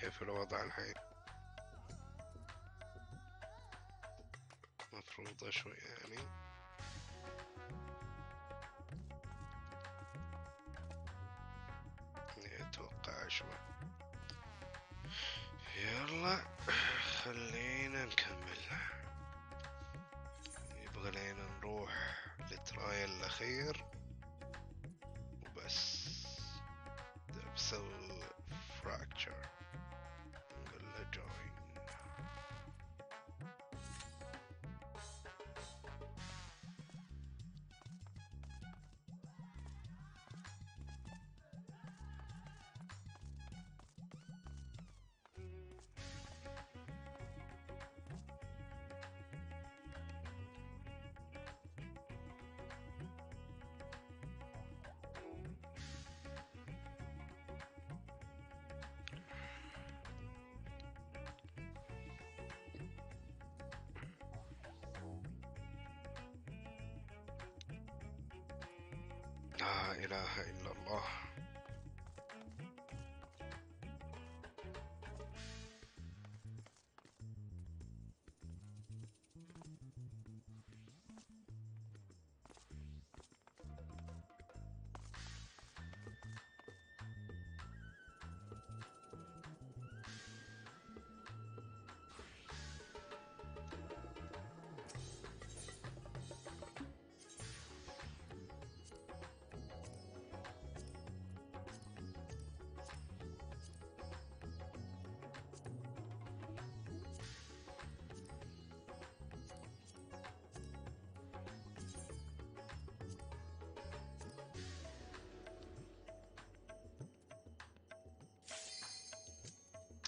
كيف الوضع الحين؟ مفروض شوي يعني. اتوقع شوي. يلا خلينا نكمل. يبغى لنا نروح للترايل الاخير وبس. دبسل فراكتشر نقول له جوين. لا إله إلا الله.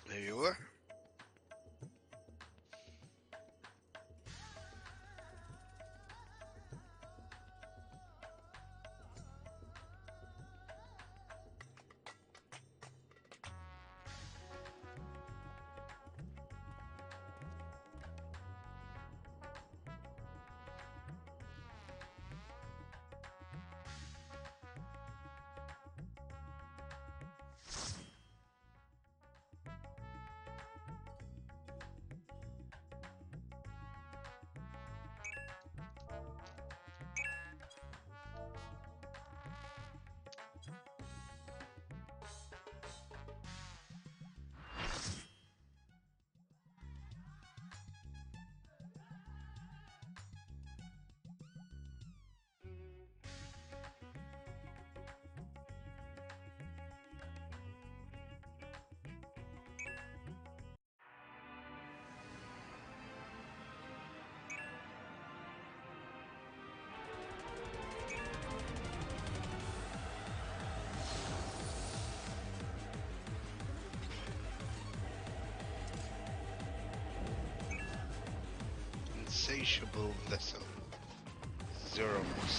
أيوه insatiable vessel Zeromus.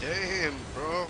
Damn, bro.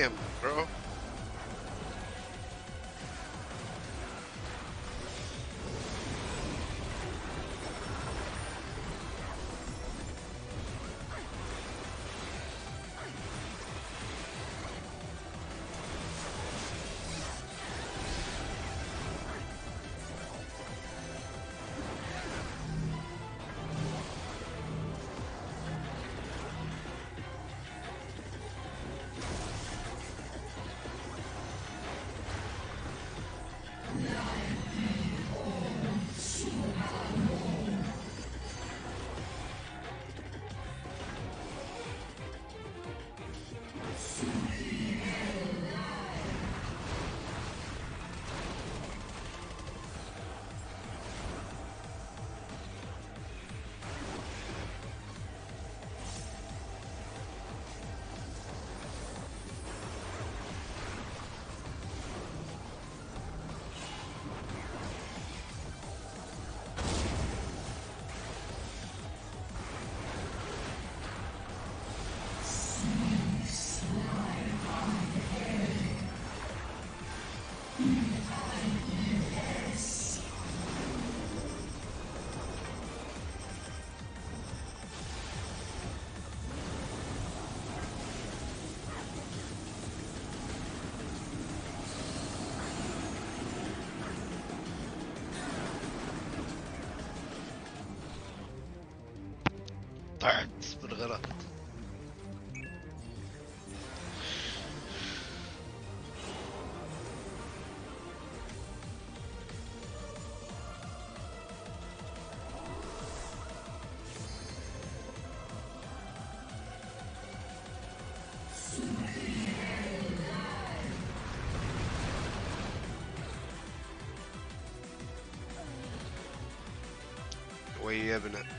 Damn, bro. طعت بالغلط. ويبنا.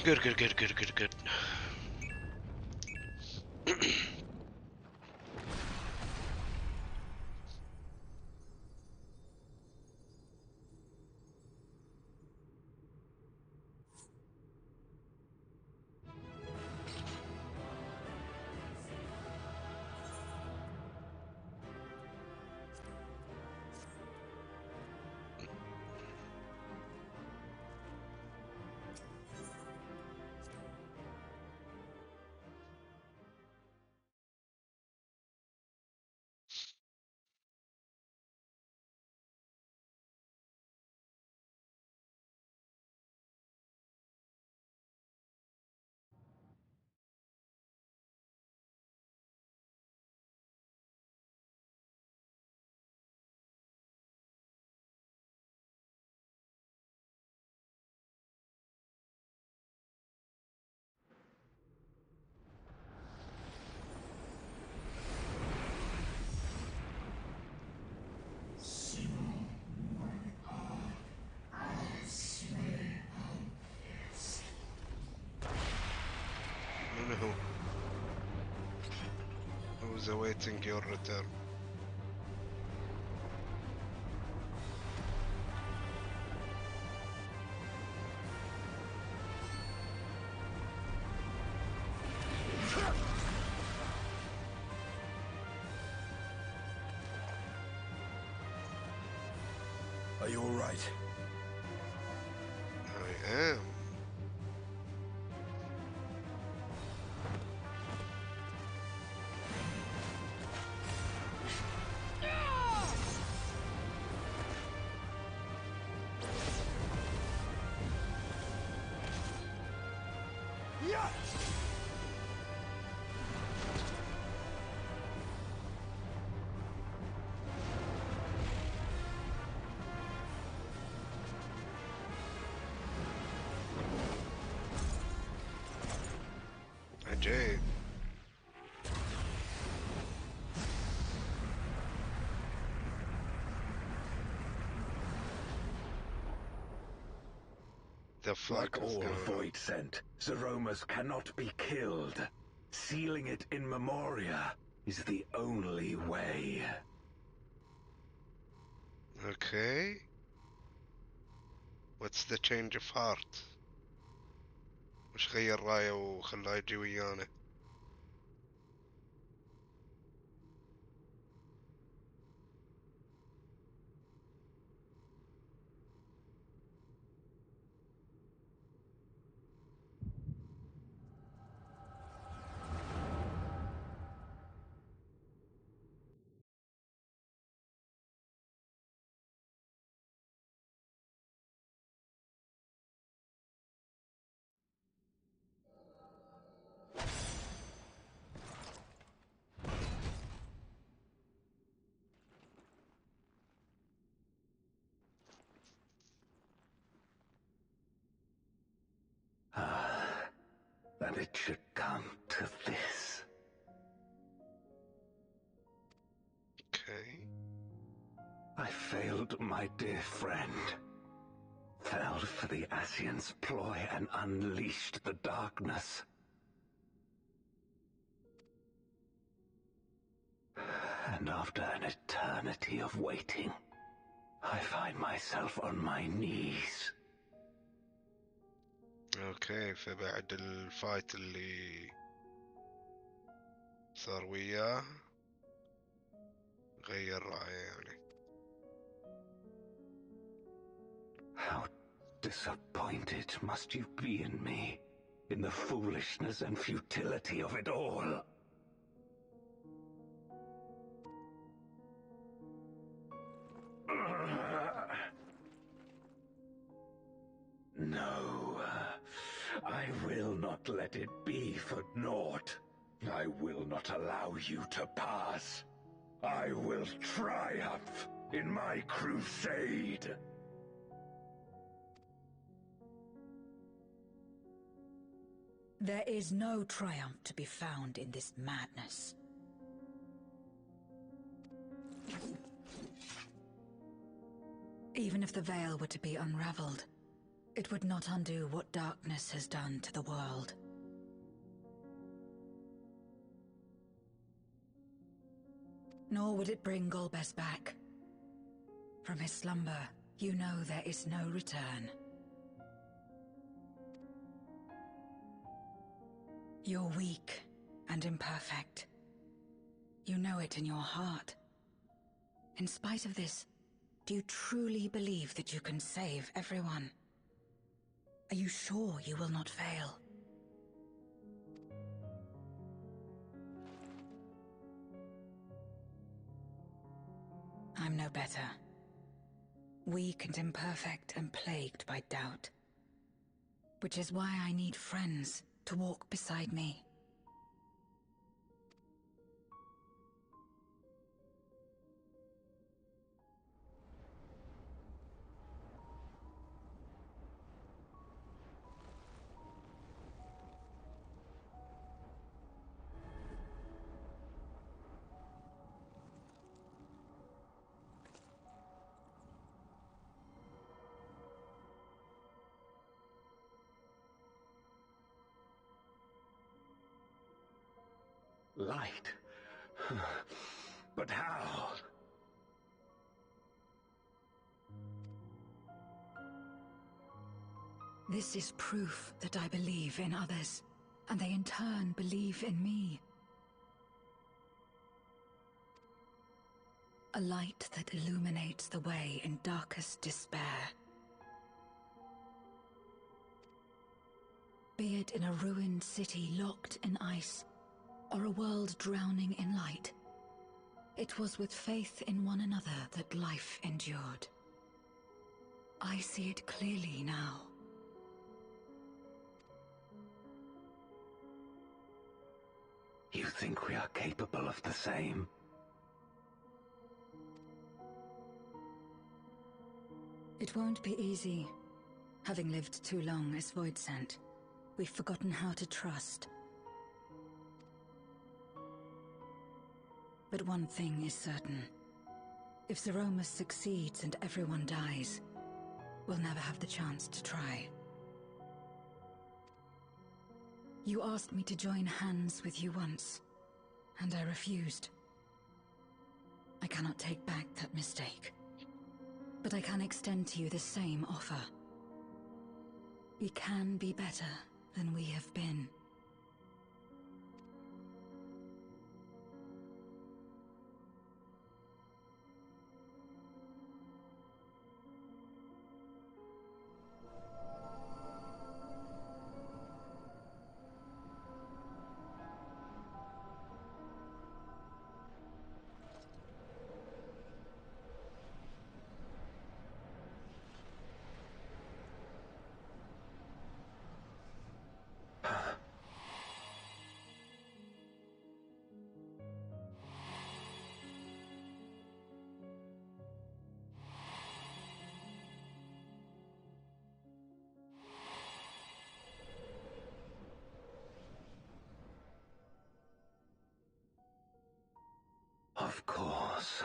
Good, good, good, good, good, good. No. Who's awaiting your return? Are you all right? I am. Jade. The fuck Like is all going on? Void Scent, Zeromas cannot be killed. Sealing it in Memoria is the only way. Okay. What's the change of heart? وش غير رايه وخلاه يجي ويانا؟ That it should come to this. Okay. I failed my dear friend. fell for the Ascians' ploy and unleashed the darkness. And after an eternity of waiting, I find myself on my knees. اوكي، فبعد الفايت اللي صار وياه غير رأيه يعني. How disappointed must you be in me, in the foolishness and futility of it all. No, I will not let it be for naught. I will not allow you to pass. I will triumph in my crusade. There is no triumph to be found in this madness. Even if the veil were to be unraveled, it would not undo what darkness has done to the world. Nor would it bring Golbez back. From his slumber, you know there is no return. You're weak and imperfect. You know it in your heart. In spite of this, do you truly believe that you can save everyone? Are you sure you will not fail? I'm no better. Weak and imperfect and plagued by doubt. Which is why I need friends to walk beside me. Light? But how? This is proof that I believe in others, and they in turn believe in me. A light that illuminates the way in darkest despair. Be it in a ruined city locked in ice, or a world drowning in light, it was with faith in one another that life endured. I see it clearly now. You think we are capable of the same? It won't be easy. Having lived too long as Voidsent, we've forgotten how to trust. But one thing is certain. If Zeromus succeeds and everyone dies, we'll never have the chance to try. You asked me to join hands with you once, and I refused. I cannot take back that mistake. But I can extend to you the same offer. We can be better than we have been. Of course.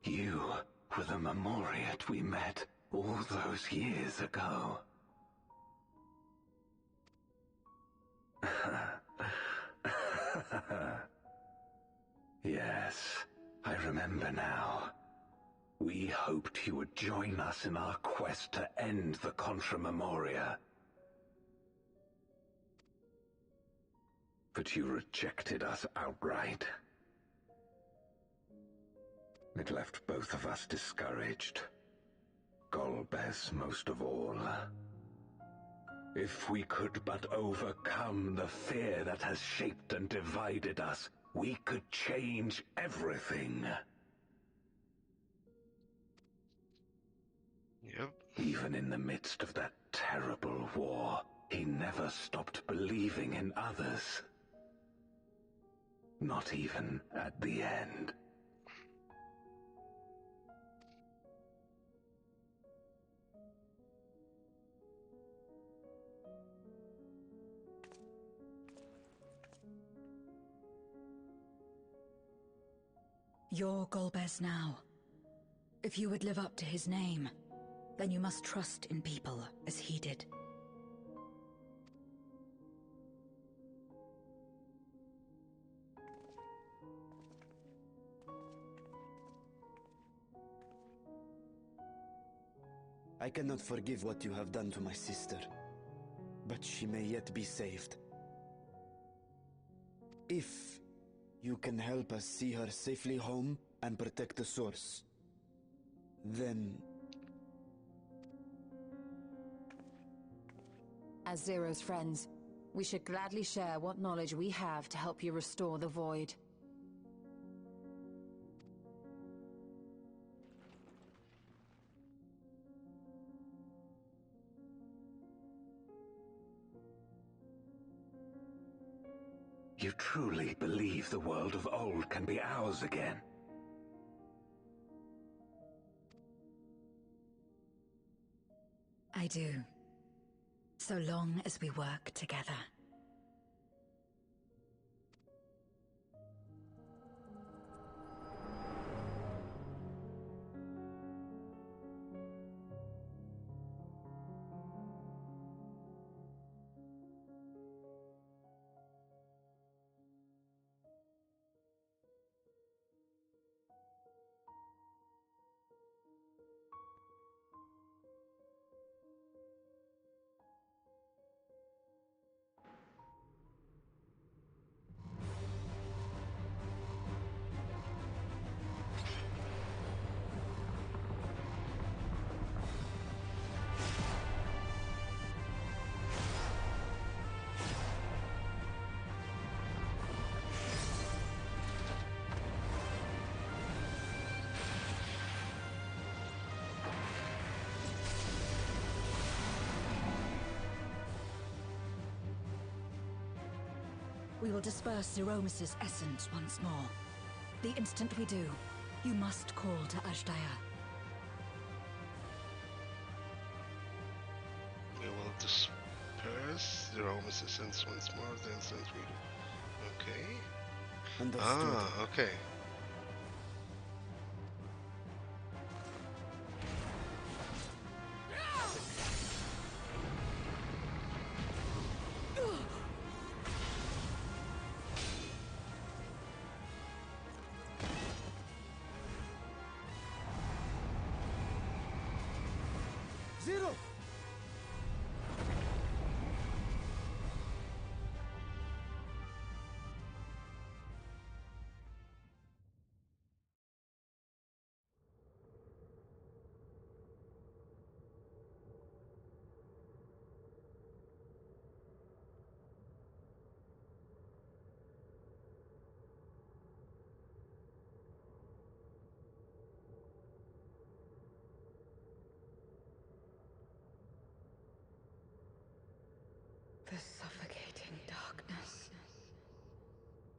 You were the Memoriat we met All those years ago. Yes, I remember now. We hoped you would join us in our quest to end the Contra Memoria. But you rejected us outright. It left both of us discouraged. Golbez most of all. If we could but overcome the fear that has shaped and divided us, we could change everything. Yep. Even in the midst of that terrible war, he never stopped believing in others. Not even at the end. You're Golbez now. If you would live up to his name, then you must trust in people as he did. I cannot forgive what you have done to my sister, but she may yet be saved. If you can help us see her safely home and protect the source, then... As Zero's friends, we should gladly share what knowledge we have to help you restore the Void. You truly believe the world of old can be ours again? I do. So long as we work together. We will disperse Zeromus's essence once more. The instant we do, you must call to Ashdaya. We will disperse Zeromus' essence once more, the instant we do. Okay. Understood. Ah, okay. Zero! The suffocating darkness,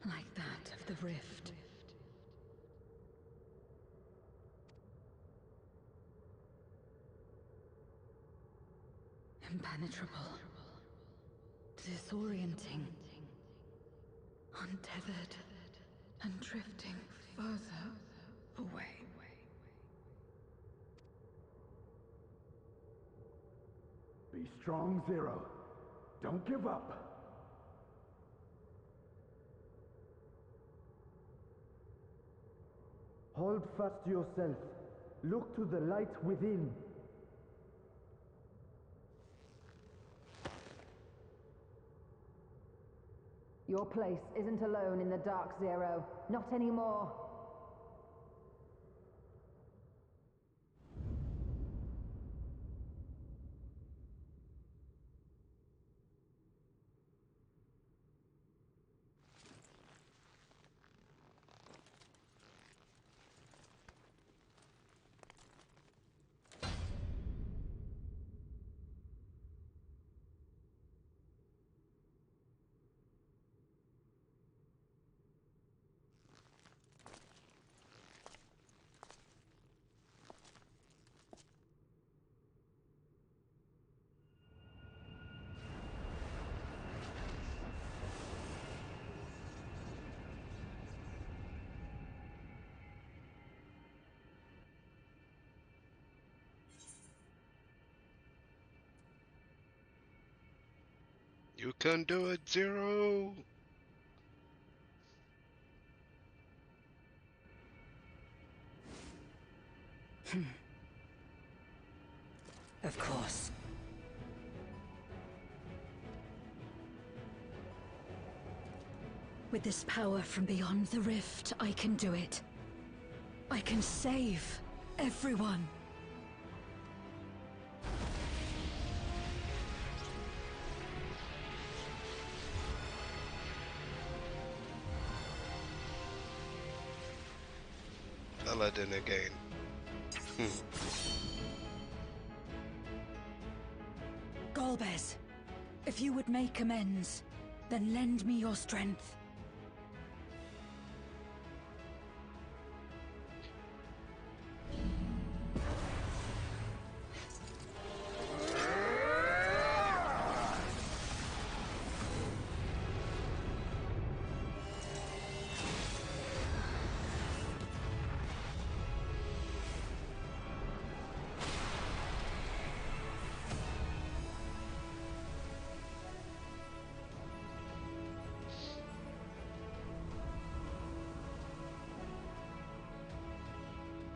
like that of the rift. Impenetrable, disorienting, untethered, and drifting further away. strong, Zero. Don't give up. Hold fast to yourself. Look to the light within. Your place isn't alone in the dark, Zero. Not anymore. You can do it, Zero! Of course. With this power from beyond the rift, I can do it. I can save everyone. Aladdin again. Golbez, if you would make amends, then lend me your strength.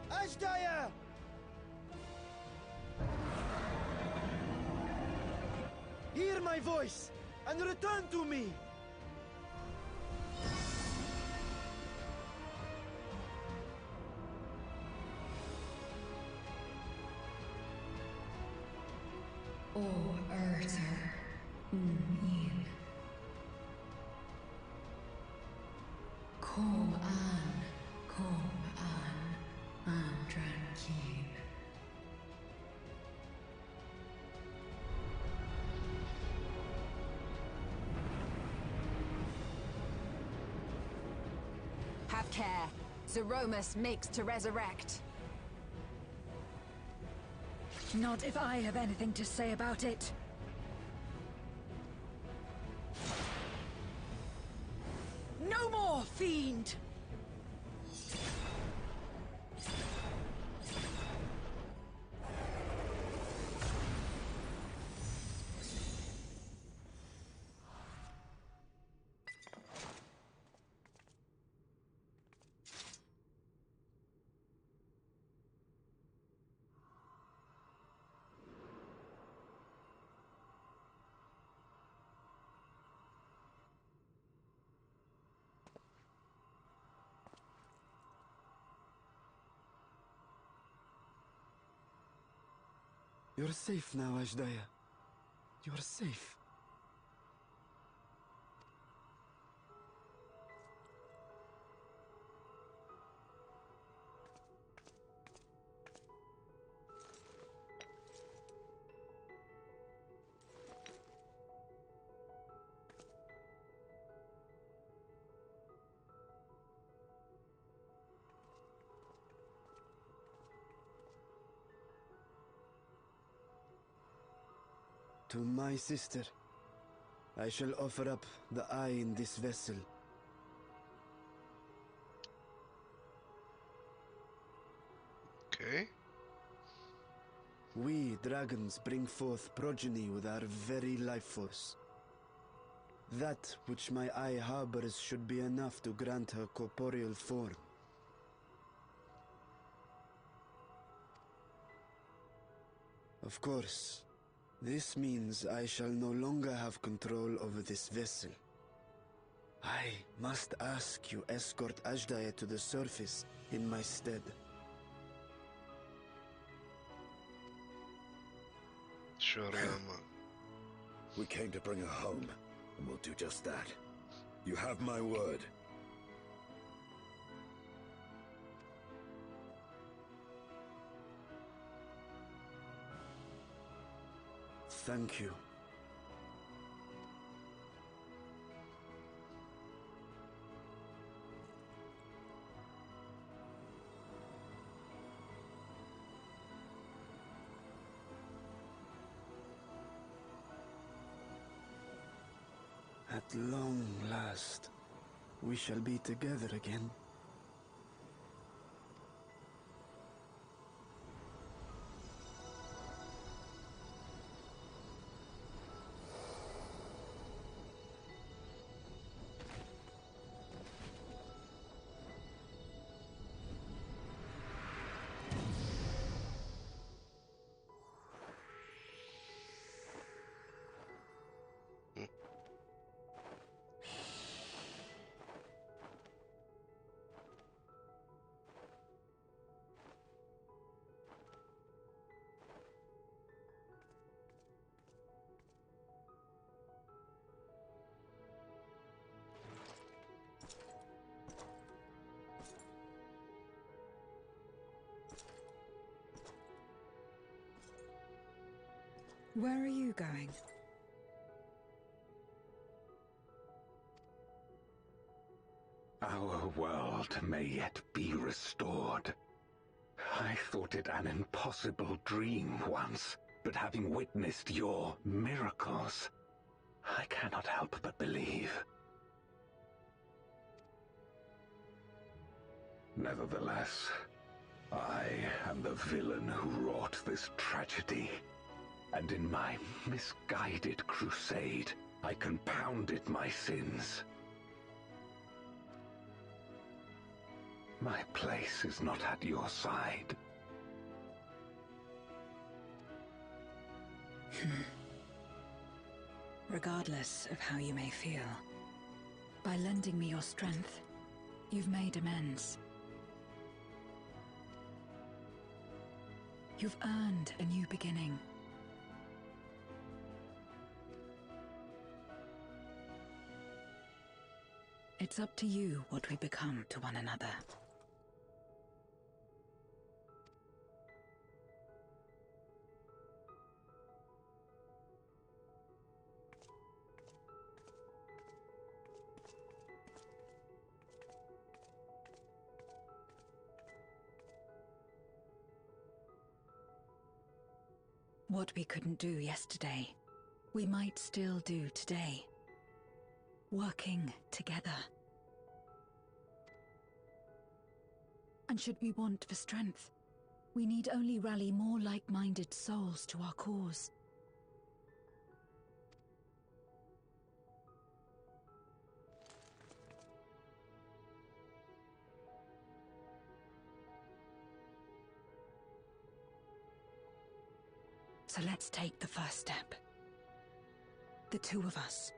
Ashdaya! Hear my voice and return to me! O Urter, in. Kom an, Andrankin. Have care. Zeromus makes to resurrect. Not if I have anything to say about it. No more, fiend! You're safe now, Ashdaya. You're safe. To my sister, I shall offer up the eye in this vessel. Okay. We, dragons, bring forth progeny with our very life force. That which my eye harbors should be enough to grant her corporeal form. Of course, this means I shall no longer have control over this vessel. I must ask you escort Ajdaya to the surface in my stead. Sure, Yama. We came to bring her home, and we'll do just that. You have my word. Thank you. At long last, we shall be together again. Where are you going? Our world may yet be restored. I thought it an impossible dream once, but having witnessed your miracles, I cannot help but believe. Nevertheless, I am the villain who wrought this tragedy, and in my misguided crusade, I compounded my sins. My place is not at your side. Regardless of how you may feel, by lending me your strength, you've made amends. You've earned a new beginning. It's up to you what we become to one another. What we couldn't do yesterday, we might still do today. Working together. And should we want for strength, we need only rally more like-minded souls to our cause. So let's take the first step. The two of us.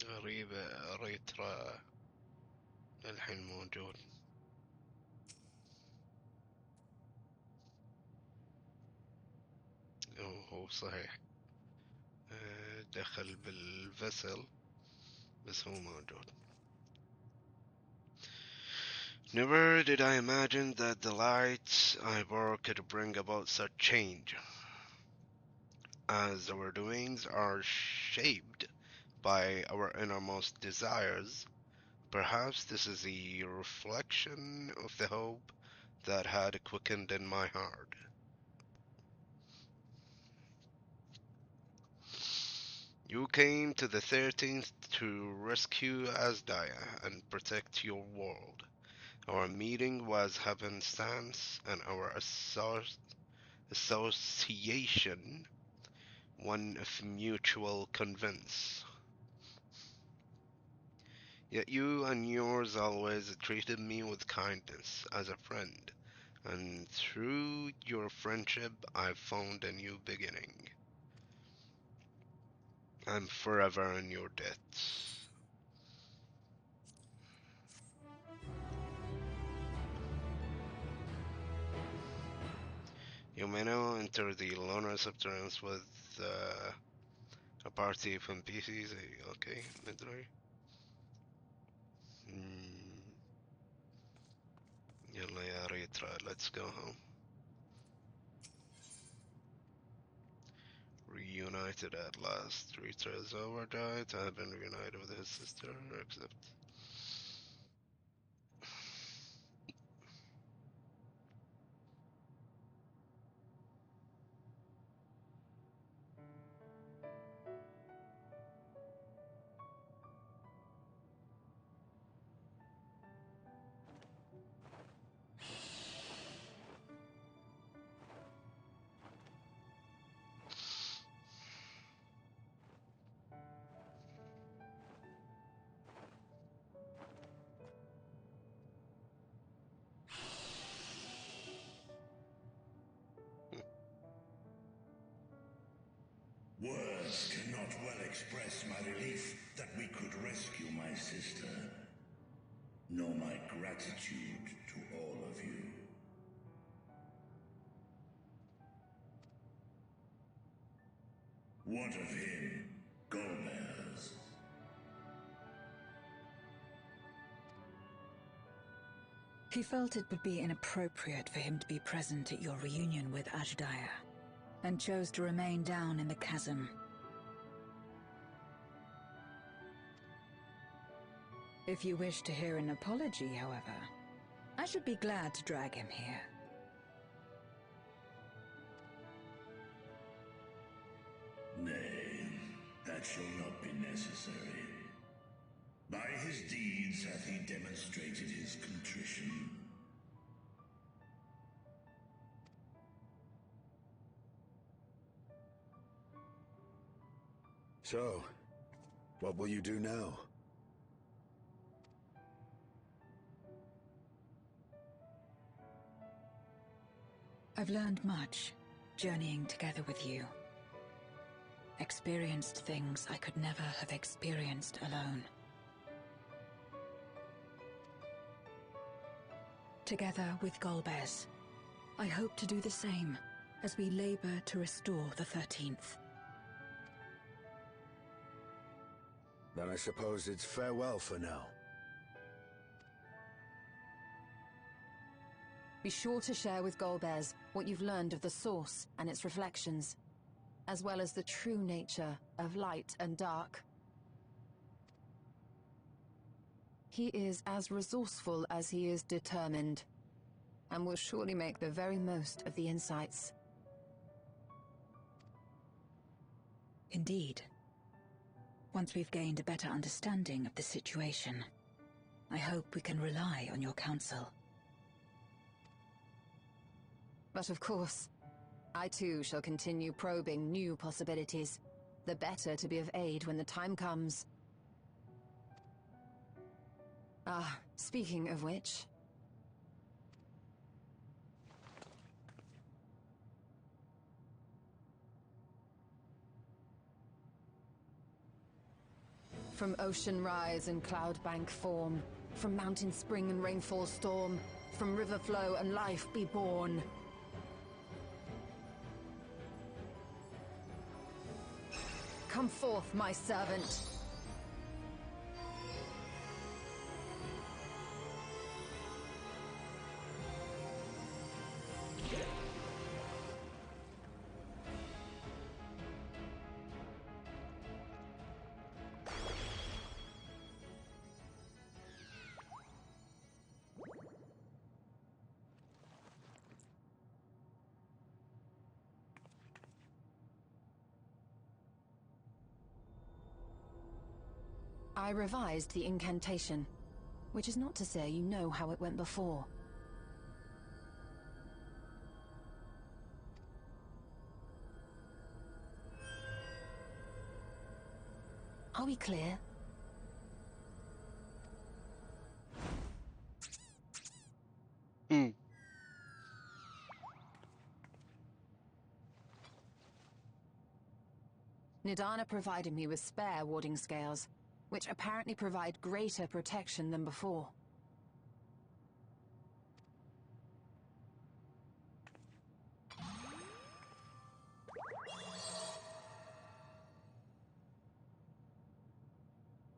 غريبة ريترا للحين موجود. هو صحيح دخل بالفسل بس هو موجود. Never did I imagine that the light I bore could bring about such change. As our doings are shaped by our innermost desires, perhaps this is a reflection of the hope that had quickened in my heart. You came to the 13th to rescue Asdaya and protect your world. Our meeting was happenstance, and our association one of mutual convince. Yet you and yours always treated me with kindness as a friend, and through your friendship I found a new beginning. I'm forever in your debt. You may now enter the Loner Subterraneans with a party of NPCs. Okay, Midray. يلا يا ريترا, let's go home. Reunited at last. Ritra's overjoyed to have been reunited with his sister, except... Words cannot well express my relief that we could rescue my sister, nor my gratitude to all of you. What of him, Gomez? He felt it would be inappropriate for him to be present at your reunion with Ajdaya, and chose to remain down in the chasm. If you wish to hear an apology, however, I should be glad to drag him here. Nay, that shall not be necessary. By his deeds hath he demonstrated his contrition. So, what will you do now? I've learned much, journeying together with you. Experienced things I could never have experienced alone. Together with Golbez, I hope to do the same as we labor to restore the 13th. Then I suppose it's farewell for now. Be sure to share with Golbez what you've learned of the Source and its reflections, as well as the true nature of light and dark. He is as resourceful as he is determined, and will surely make the very most of the insights. Indeed. Once we've gained a better understanding of the situation, I hope we can rely on your counsel. But of course, I too shall continue probing new possibilities, the better to be of aid when the time comes. Ah, speaking of which... From ocean rise and cloud bank form, from mountain spring and rainfall storm, from river flow and life be born. Come forth, my servant. I revised the incantation, which is not to say you know how it went before. Are we clear? Hmm. Nidana provided me with spare warding scales, which apparently provide greater protection than before.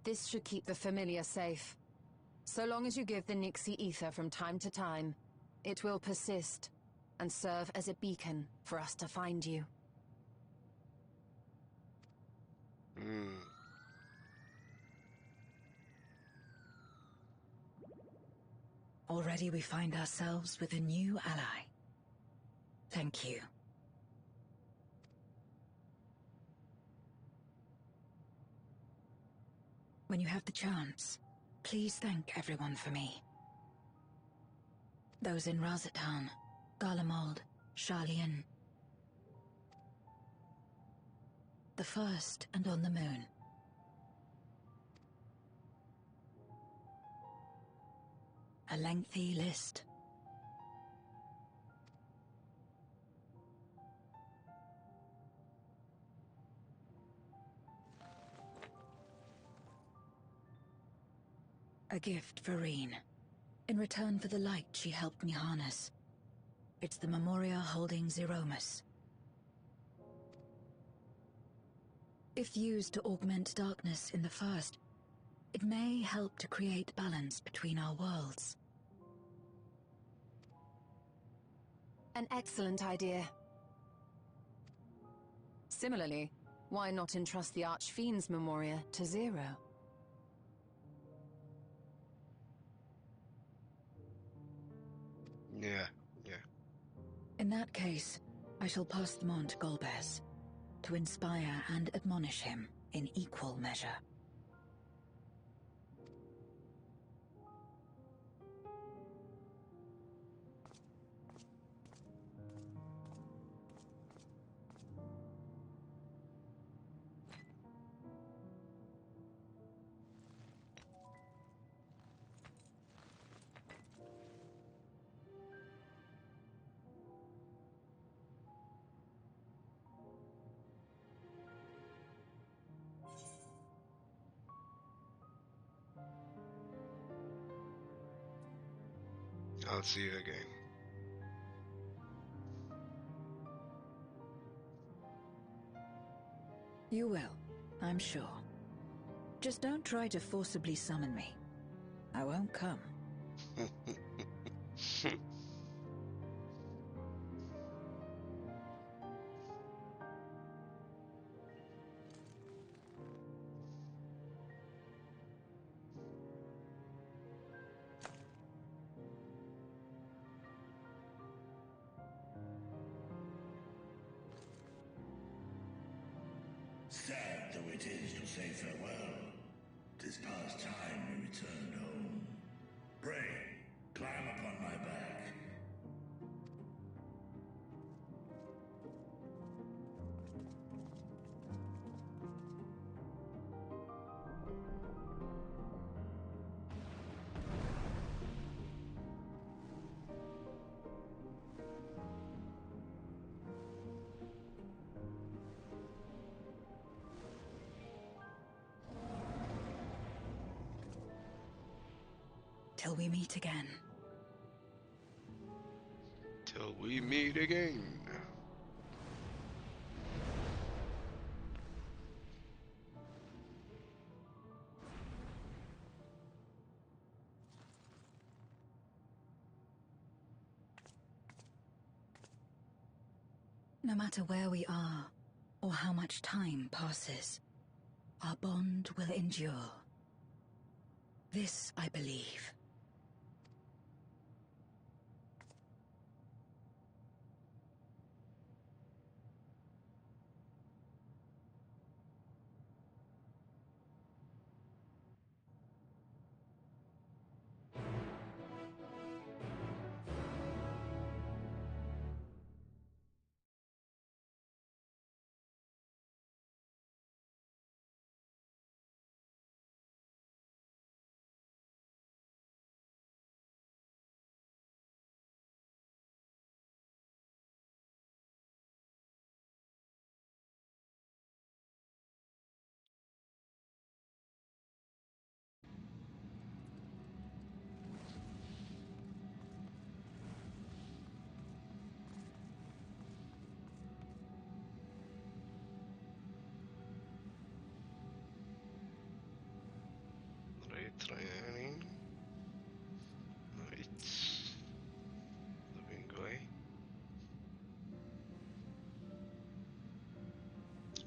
This should keep the familiar safe. So long as you give the Nixie ether from time to time, it will persist and serve as a beacon for us to find you. Hmm. Already we find ourselves with a new ally. Thank you. When you have the chance, please thank everyone for me. Those in Razatan, Garlemald, Sharlayan. The first and on the moon. A lengthy list. A gift for Reen. In return for the light she helped me harness. It's the Memoria holding Zeromus. If used to augment darkness in the first, it may help to create balance between our worlds. An excellent idea. Similarly, why not entrust the Archfiend's Memoria to Zero? Yeah, yeah. In that case, I shall pass them on to Golbez, to inspire and admonish him in equal measure. I'll see you again. You will, I'm sure. Just don't try to forcibly summon me. I won't come. Sad though it is to say farewell, 'tis past time we returned home. Pray, climb upon my back. Till we meet again. Till we meet again. No matter where we are, or how much time passes, our bond will endure. This I believe. Retraining. Right. Living away.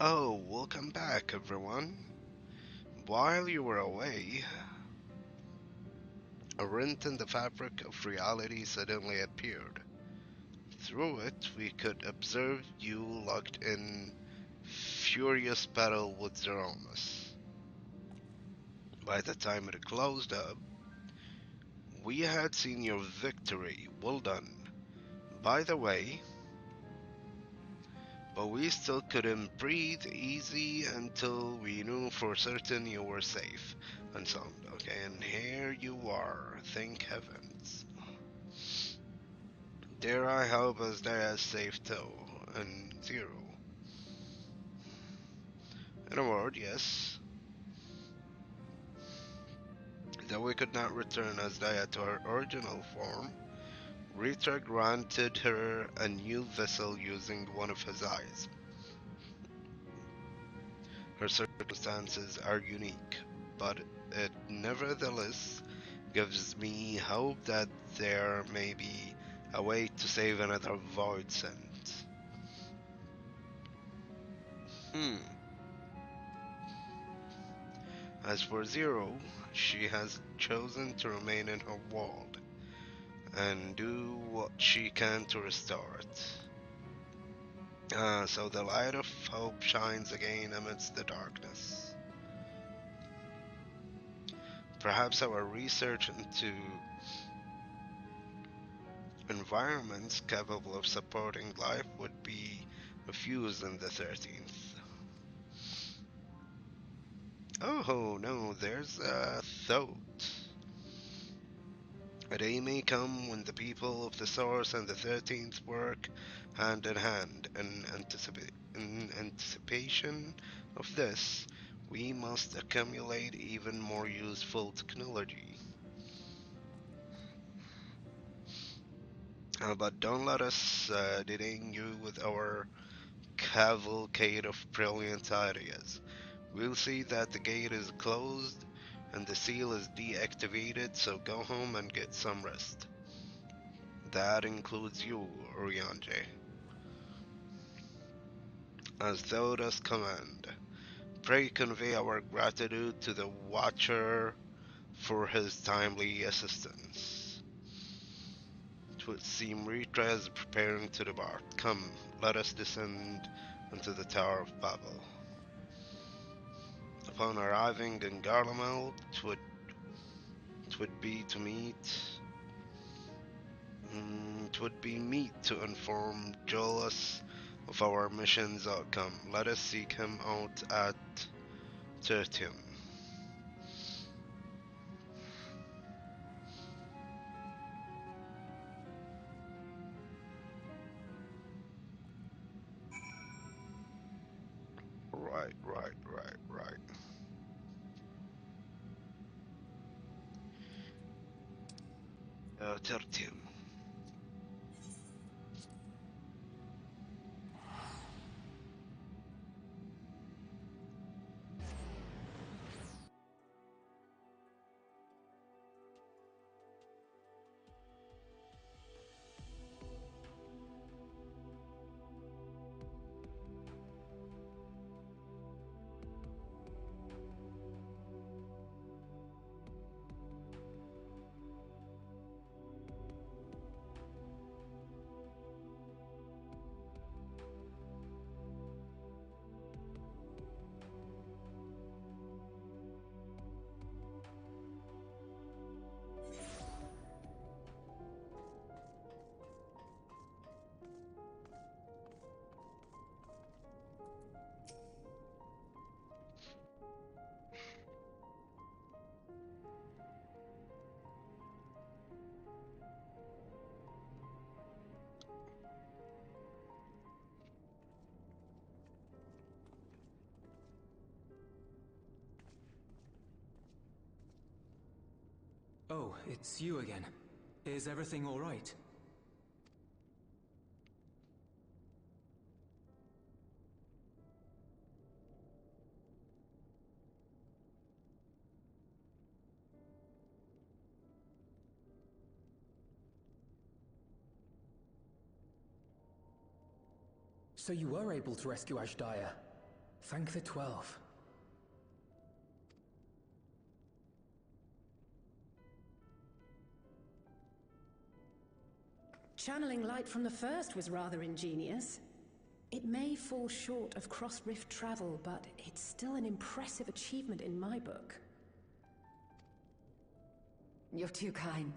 Oh, welcome back, everyone. While you were away, a rent in the fabric of reality suddenly appeared. Through it, we could observe you locked in furious battle with Zeromus. By the time it closed up, we had seen your victory. Well done. By the way, but we still couldn't breathe easy until we knew for certain you were safe and sound. Okay, and here you are. Thank heavens. Dare I hope as they are safe too, and zero. In a word, yes. Though we could not return Asdaya to her original form, Rita granted her a new vessel using one of his eyes. Her circumstances are unique, but it nevertheless gives me hope that there may be a way to save another Void Scent. As for Zero, she has chosen to remain in her world and do what she can to restore it. So the light of hope shines again amidst the darkness. Perhaps our research into environments capable of supporting life would be of use in the 13th. Oh no, there's a thought. A day may come when the people of the Source and the 13th work hand in hand. In anticipation of this, we must accumulate even more useful technology. But don't let us detain you with our cavalcade of brilliant ideas. We'll see that the gate is closed and the seal is deactivated, so go home and get some rest. That includes you, Oriange. As thou dost command, pray convey our gratitude to the Watcher for his timely assistance. 'Twould seem Ritra is preparing to depart. Come, let us descend into the Tower of Babel. Upon arriving in Garlemald, 'twould be to meet. 'Twould be meet to inform Jolus of our mission's outcome. Let us seek him out at Tertium. Right. tertium. Oh, it's you again. Is everything all right? So you were able to rescue Ashdaya. Thank the 12. Channeling light from the first was rather ingenious. It may fall short of cross-rift travel, but it's still an impressive achievement in my book. You're too kind.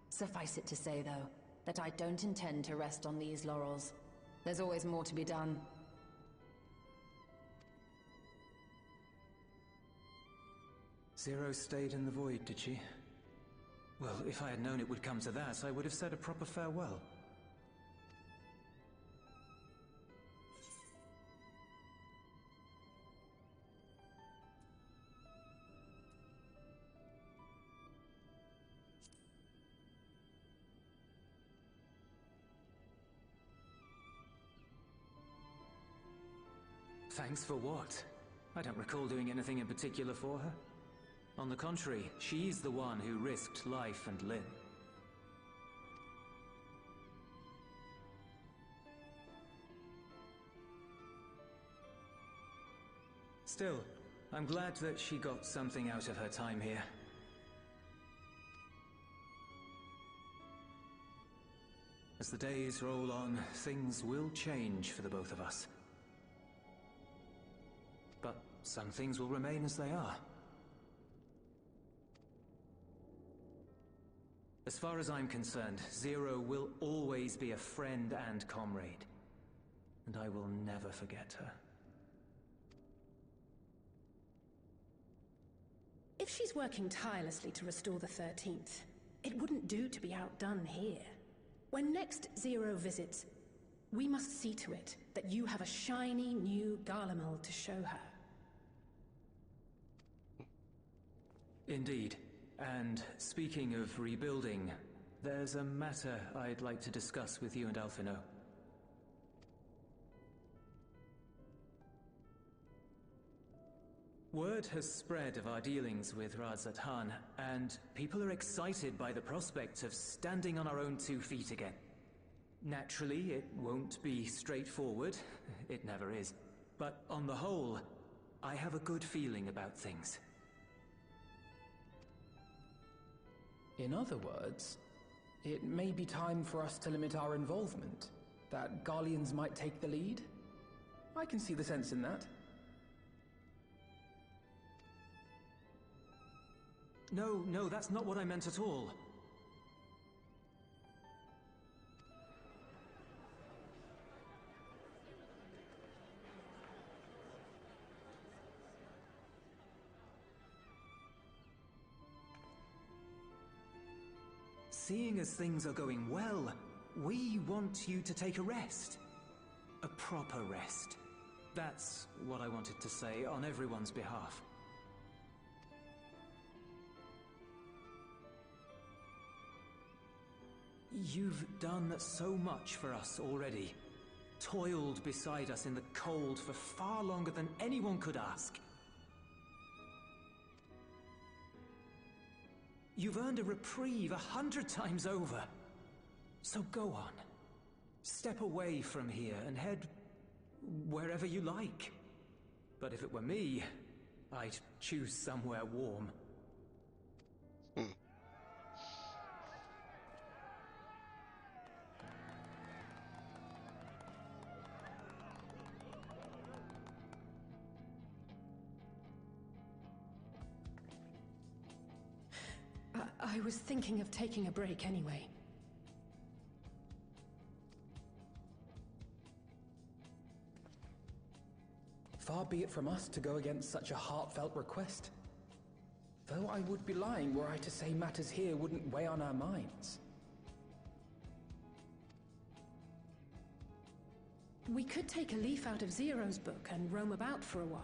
Suffice it to say, though, that I don't intend to rest on these laurels. There's always more to be done. Zero stayed in the void, did she? Well, if I had known it would come to that, I would have said a proper farewell. Thanks for what? I don't recall doing anything in particular for her. On the contrary, she's the one who risked life and limb. Still, I'm glad that she got something out of her time here. As the days roll on, things will change for the both of us. But some things will remain as they are. As far as I'm concerned, Zero will always be a friend and comrade. And I will never forget her. If she's working tirelessly to restore the 13th, it wouldn't do to be outdone here. When next Zero visits, we must see to it that you have a shiny new Garlemald to show her. Indeed. And speaking of rebuilding, there's a matter I'd like to discuss with you and Alphino. Word has spread of our dealings with Razat Han, and people are excited by the prospect of standing on our own 2 feet again. Naturally, it won't be straightforward. It never is. But on the whole, I have a good feeling about things. In other words, it may be time for us to limit our involvement. That Garleans might take the lead? I can see the sense in that. No, that's not what I meant at all. Seeing as things are going well, we want you to take a rest. A proper rest. That's what I wanted to say on everyone's behalf. You've done so much for us already. Toiled beside us in the cold for far longer than anyone could ask. You've earned a reprieve 100 times over. So go on. Step away from here and head wherever you like. But if it were me, I'd choose somewhere warm. I was thinking of taking a break anyway. Far be it from us to go against such a heartfelt request. Though I would be lying were I to say matters here wouldn't weigh on our minds. We could take a leaf out of Zero's book and roam about for a while.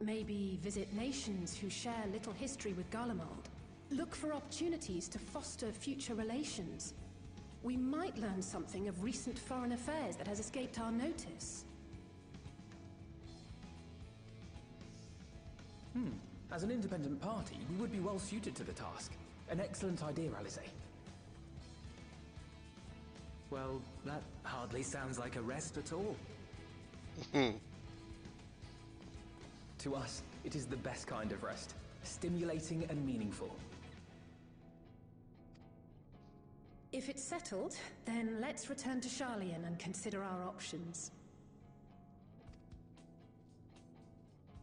Maybe visit nations who share little history with Garlemald. Look for opportunities to foster future relations. We might learn something of recent foreign affairs that has escaped our notice. As an independent party, we would be well suited to the task. An excellent idea, Alice. Well, that hardly sounds like a rest at all. To us, it is the best kind of rest. Stimulating and meaningful. If it's settled, then let's return to Sharlayan and consider our options.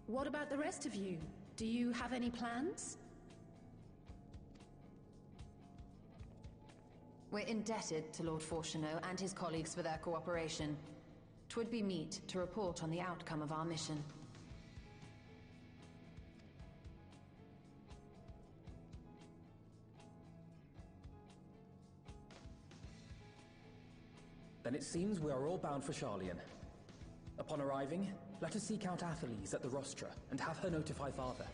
What about the rest of you? Do you have any plans? We're indebted to Lord Fortuneau and his colleagues for their cooperation. 'Twould be meet to report on the outcome of our mission. Then it seems we are all bound for Sharlayan. Upon arriving, let us seek out Atheles at the Rostra and have her notify Father.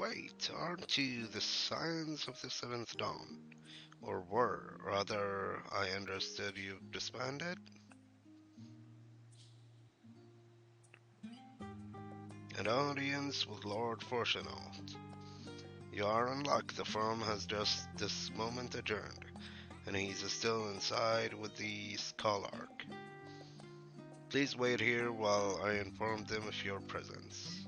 wait, aren't you the Scions of the Seventh Dawn? Or were, rather, I understood you've disbanded? An audience with Lord Fortunaut. You are in luck, the firm has just this moment adjourned, and he's still inside with the Scholark. Please wait here while I inform them of your presence.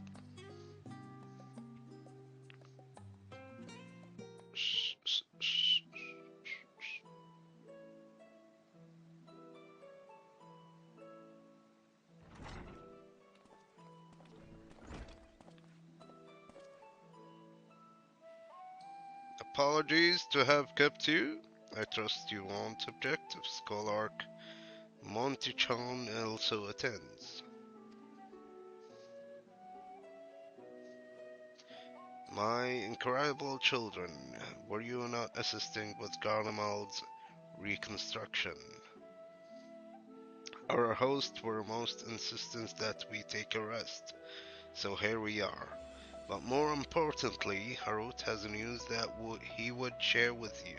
Apologies to have kept you. I trust you won't object if Scholark Montichon also attends. My incredible children, were you not assisting with Garlemald's reconstruction? Our hosts were most insistent that we take a rest, so here we are. But more importantly, Harut has news that he would share with you.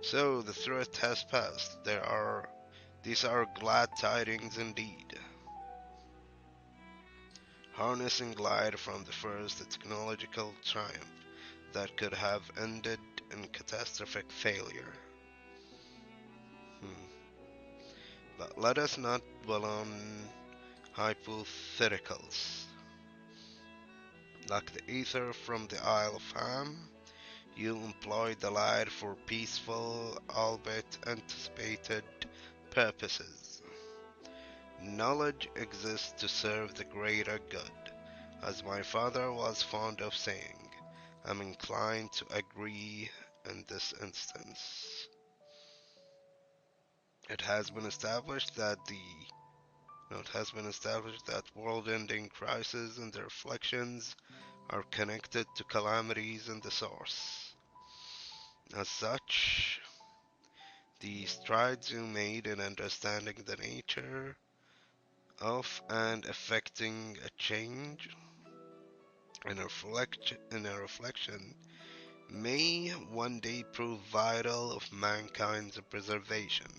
So the threat has passed. These are glad tidings indeed. Harnessing light from the first technological triumph that could have ended in catastrophic failure. But let us not dwell on hypotheticals. Like the ether from the Isle of Ham, you employed the light for peaceful, albeit anticipated, purposes. Knowledge exists to serve the greater good, as my father was fond of saying. I'm inclined to agree in this instance. It has been established that world-ending crises and their reflections are connected to calamities in the source. As such, the strides you made in understanding the nature of and affecting a change in a reflection may one day prove vital of mankind's preservation.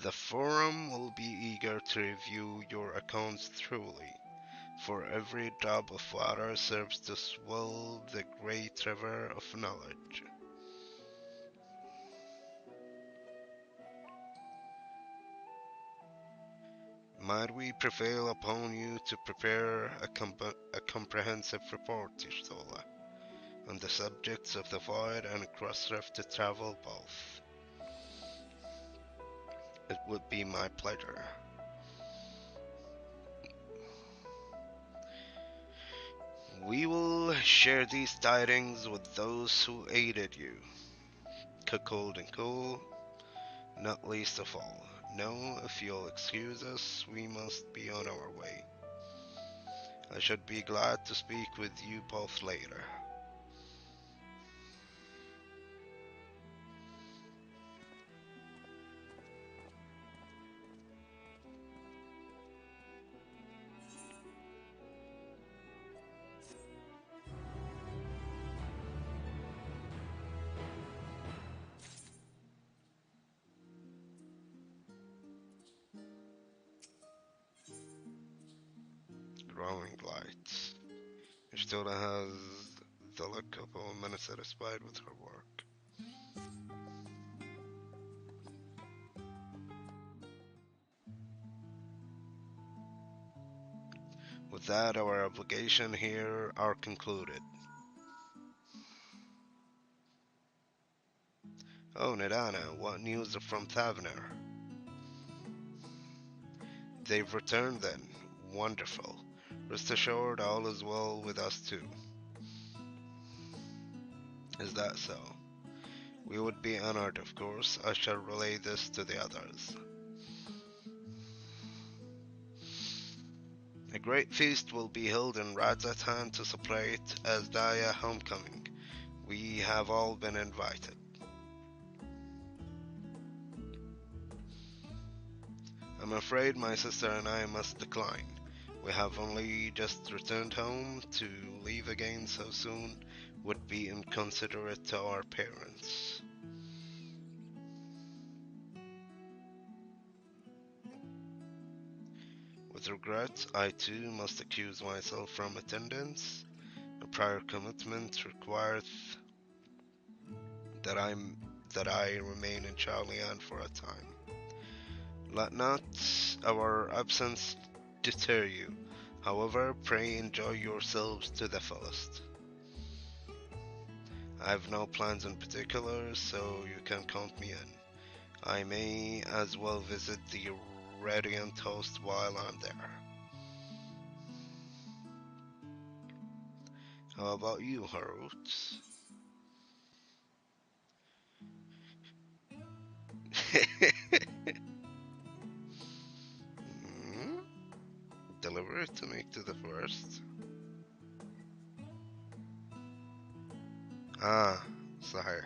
The Forum will be eager to review your accounts thoroughly, for every drop of water serves to swell the great river of knowledge. Might we prevail upon you to prepare a comprehensive report, Ishtola, on the subjects of the void and cross-rift travel both? It would be my pleasure. We will share these tidings with those who aided you, Cuckold and Cool, not least of all. Now, if you'll excuse us, we must be on our way. I should be glad to speak with you both later. Growing lights. Ishtola has the look of a woman satisfied with her work. With that, our obligation here are concluded. Oh, Nidana, what news from Thavner? They've returned then. Wonderful. Rest assured all is well with us too. Is that so? We would be honored, of course. I shall relay this to the others. great feast will be held in Radzatan to celebrate Asdaya homecoming. We have all been invited. I'm afraid my sister and I must decline. We have only just returned home. To leave again so soon would be inconsiderate to our parents. With regret, I too must excuse myself from attendance. A prior commitment requires that I remain in Charlian for a time. Let not our absence deter you. However, pray enjoy yourselves to the fullest. I have no plans in particular, so you can count me in. I may as well visit the Radiant Host while I'm there. How about you, Harut? Deliver it to me to the forest. صحيح.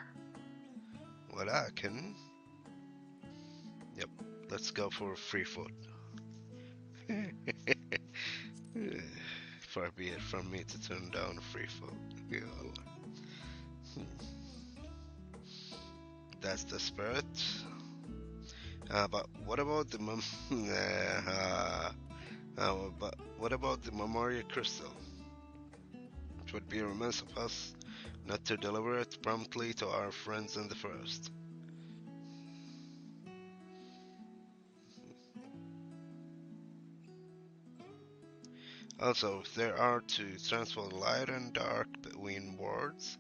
ولكن Yep, let's go for free food. Far be it from me to turn down free food. That's the spirit. But what about the but what about the Memoria Crystal? It would be remiss of us not to deliver it promptly to our friends in the forest. Also, if they are to transfer light and dark between worlds,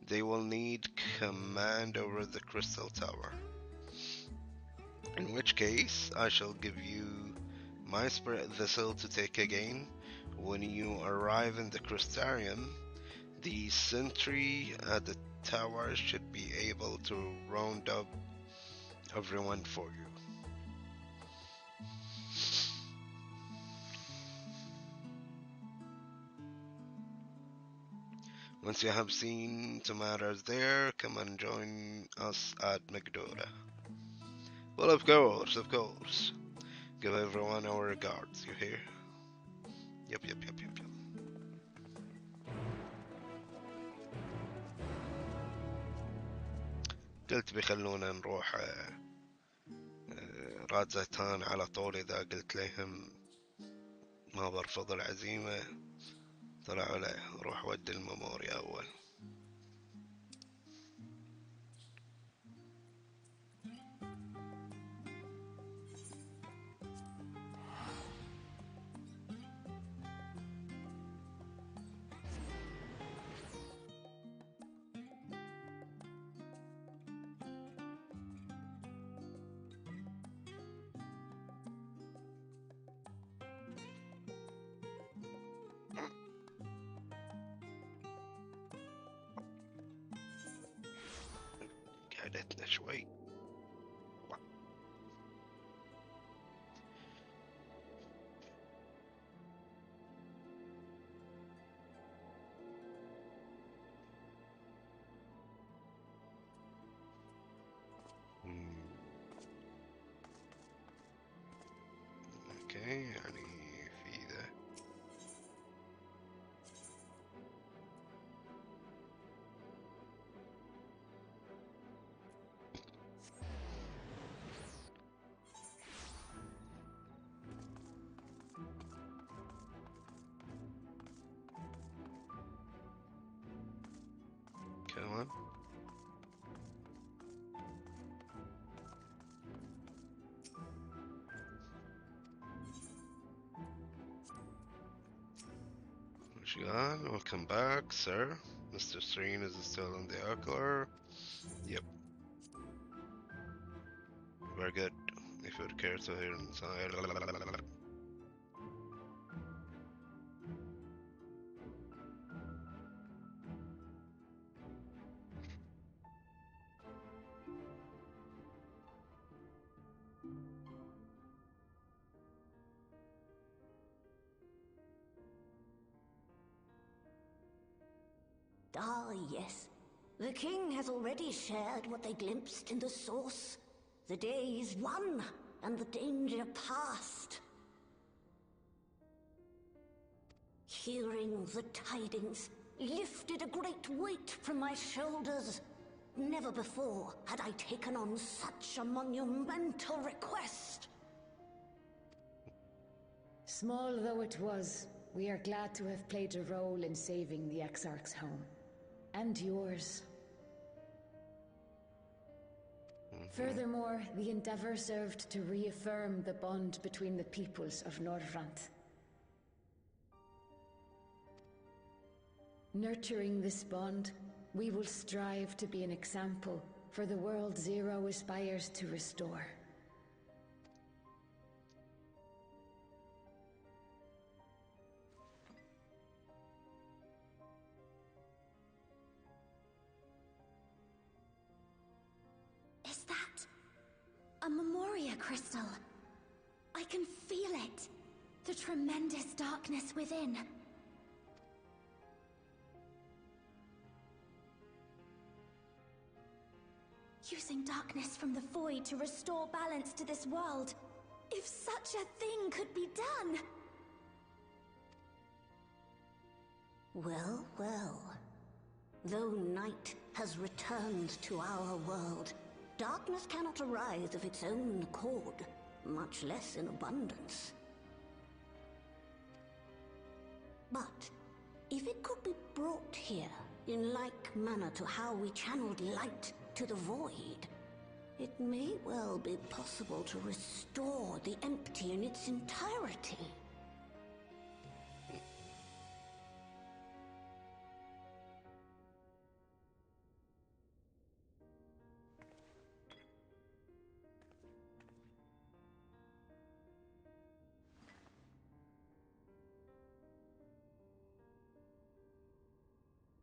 they will need command over the crystal tower. In which case, I shall give you my spirit vessel to take again. When you arrive in the crystarium, the sentry at the tower should be able to round up everyone for you. Once you have seen to matters there, come and join us at Magdora. Well, of course. Give everyone our regards, you hear? Yep. قلت بيخلونا نروح رادزتان على طول. إذا قلت لهم ما برفض العزيمة طلعوا لا روح ود الميموريا أول. قعدتنا شوي. اوكي يعني في ذا كمان. Shigan, welcome back, sir. Mr. Serene is still in the ocular. Yep. Very good. If you would care to hear inside. Ah, yes. The king has already shared what they glimpsed in the source. The day is won, and the danger past. Hearing the tidings lifted a great weight from my shoulders. Never before had I taken on such a monumental request. Small though it was, we are glad to have played a role in saving the Exarch's home. And yours. Furthermore, the endeavor served to reaffirm the bond between the peoples of Norvrant. Nurturing this bond, we will strive to be an example for the world Zero aspires to restore. Is that a Memoria crystal? I can feel it. The tremendous darkness within. Using darkness from the void to restore balance to this world. If such a thing could be done! Well, well. Though night has returned to our world, darkness cannot arise of its own accord, much less in abundance. But if it could be brought here, in like manner to how we channeled light to the void, it may well be possible to restore the empty in its entirety.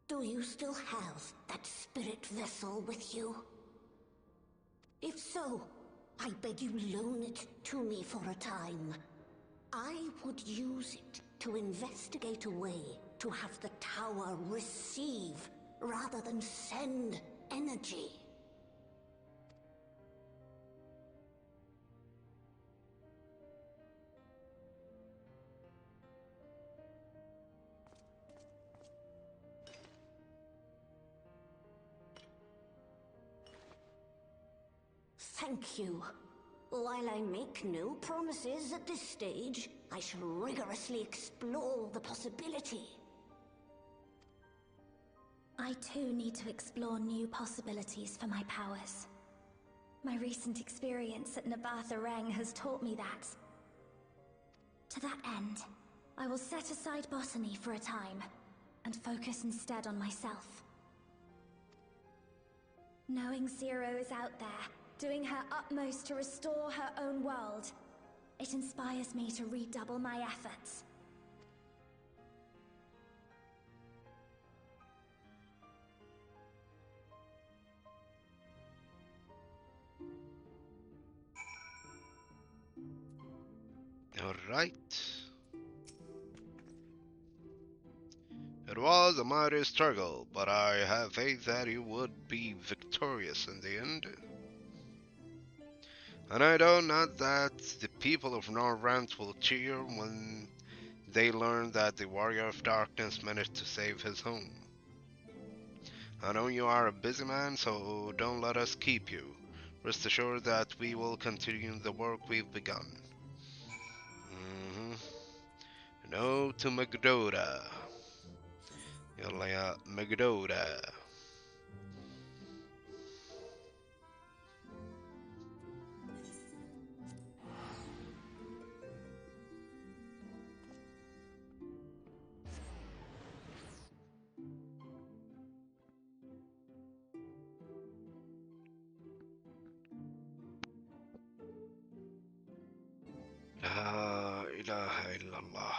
Do you still have that spirit vessel with you? If so, I beg you loan it to me for a time. I would use it to investigate a way to have the tower receive rather than send energy. Thank you. While I make no promises at this stage, I shall rigorously explore the possibility. I too need to explore new possibilities for my powers. My recent experience at Nabatha Reng has taught me that. To that end, I will set aside botany for a time, and focus instead on myself. Knowing Zero is out there, doing her utmost to restore her own world, it inspires me to redouble my efforts. All right. It was a mighty struggle, but I have faith that you would be victorious in the end. And I know not that the people of Norvrant will cheer when they learn that the Warrior of Darkness managed to save his home. I know you are a busy man, so don't let us keep you. Rest assured that we will continue the work we've begun. No to Magdoda. Yalla Magdoda. La ilaha illallah.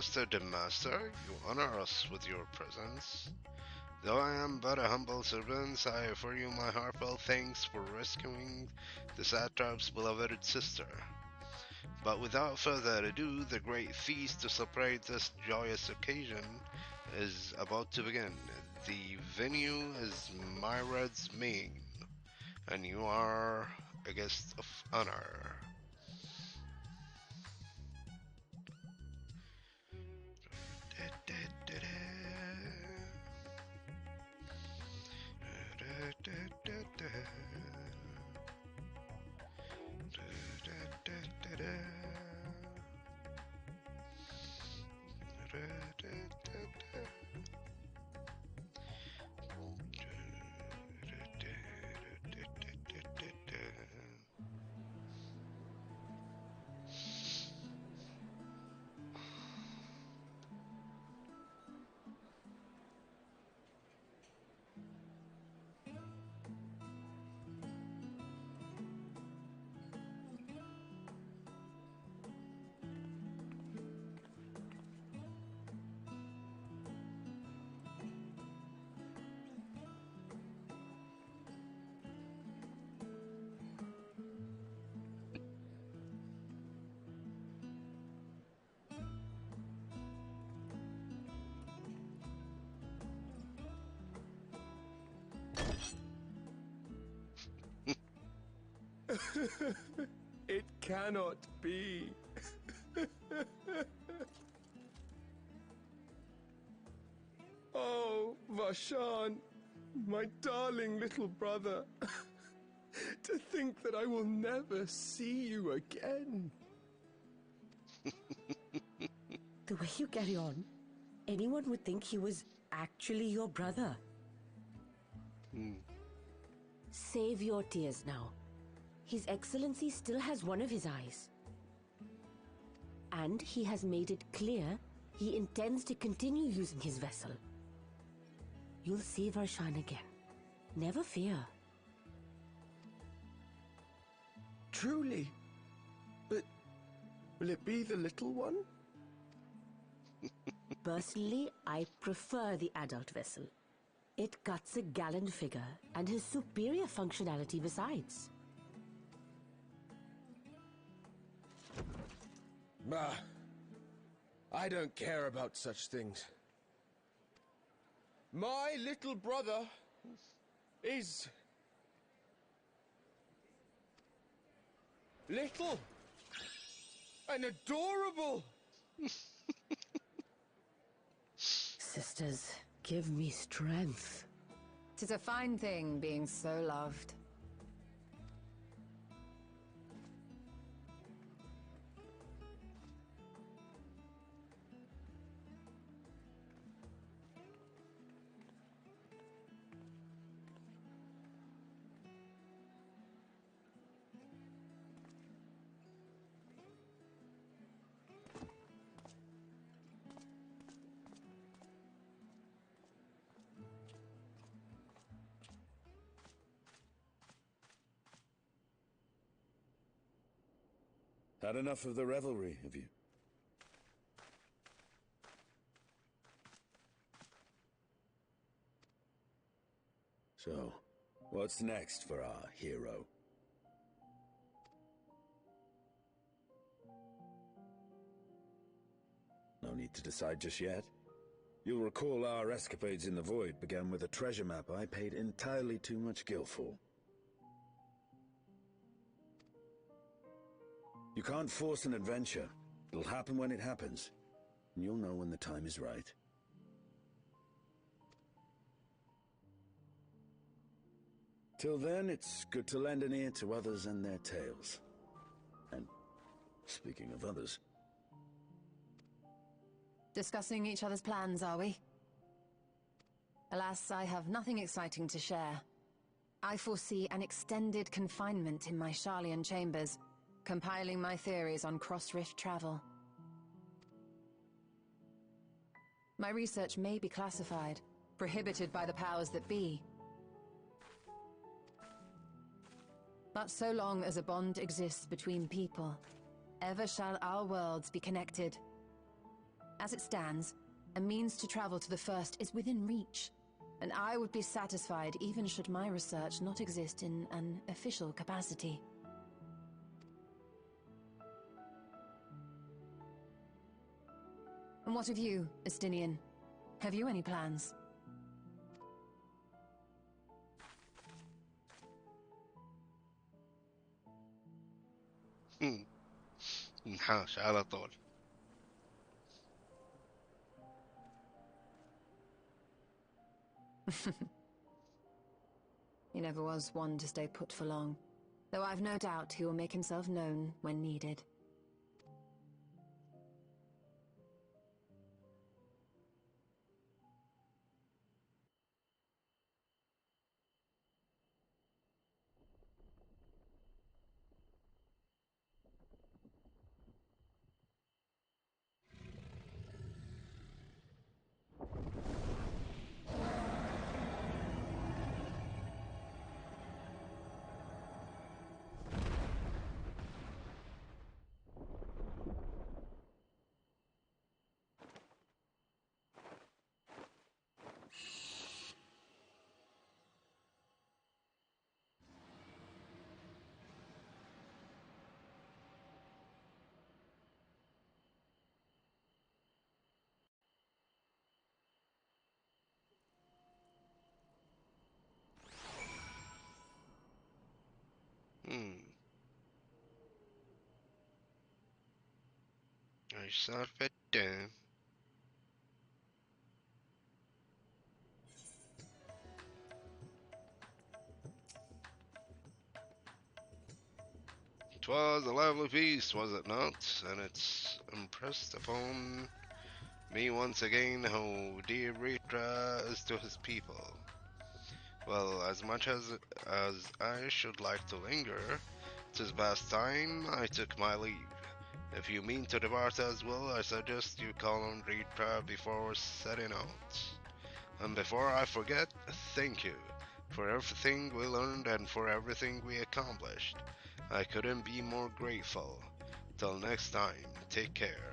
Master the Master, you honor us with your presence. Though I am but a humble servant, I offer you my heartfelt thanks for rescuing the satrap's beloved sister. But without further ado, the great feast to celebrate this joyous occasion is about to begin. The venue is Myrad's Main, and you are a guest of honor. It cannot be. Oh, Vashan, my darling little brother. To think that I will never see you again. The way you carry on, anyone would think he was actually your brother. Save your tears now. His Excellency still has one of his eyes. And he has made it clear he intends to continue using his vessel. You'll see Varshan again. Never fear. Truly? But will it be the little one? Personally, I prefer the adult vessel. It cuts a gallant figure and has superior functionality besides. Bah, I don't care about such things. My little brother is little and adorable. Sisters, give me strength. 'Tis a fine thing being so loved. Had enough of the revelry, have you? So, what's next for our hero? No need to decide just yet. You'll recall our escapades in the Void began with a treasure map I paid entirely too much gil for. You can't force an adventure. It'll happen when it happens. And you'll know when the time is right. Till then, it's good to lend an ear to others and their tales. And speaking of others... Discussing each other's plans, are we? Alas, I have nothing exciting to share. I foresee an extended confinement in my Sharlayan chambers, compiling my theories on cross-rift travel. My research may be classified, prohibited by the powers that be. But so long as a bond exists between people, ever shall our worlds be connected. As it stands, a means to travel to the First is within reach, and I would be satisfied even should my research not exist in an official capacity. And what of you, Estinian? Have you any plans? نحاش على طول. He never was one to stay put for long, though I've no doubt he will make himself known when needed. ايش سالفته؟ It was a lovely piece, was it not? And it's impressed upon me once again how dear Ritra is to his people. Well, as much as I should like to linger, 'tis past time I took my leave. If you mean to depart as well, I suggest you call on Ritra before setting out. And before I forget, thank you for everything we learned and for everything we accomplished. I couldn't be more grateful. Till next time, take care.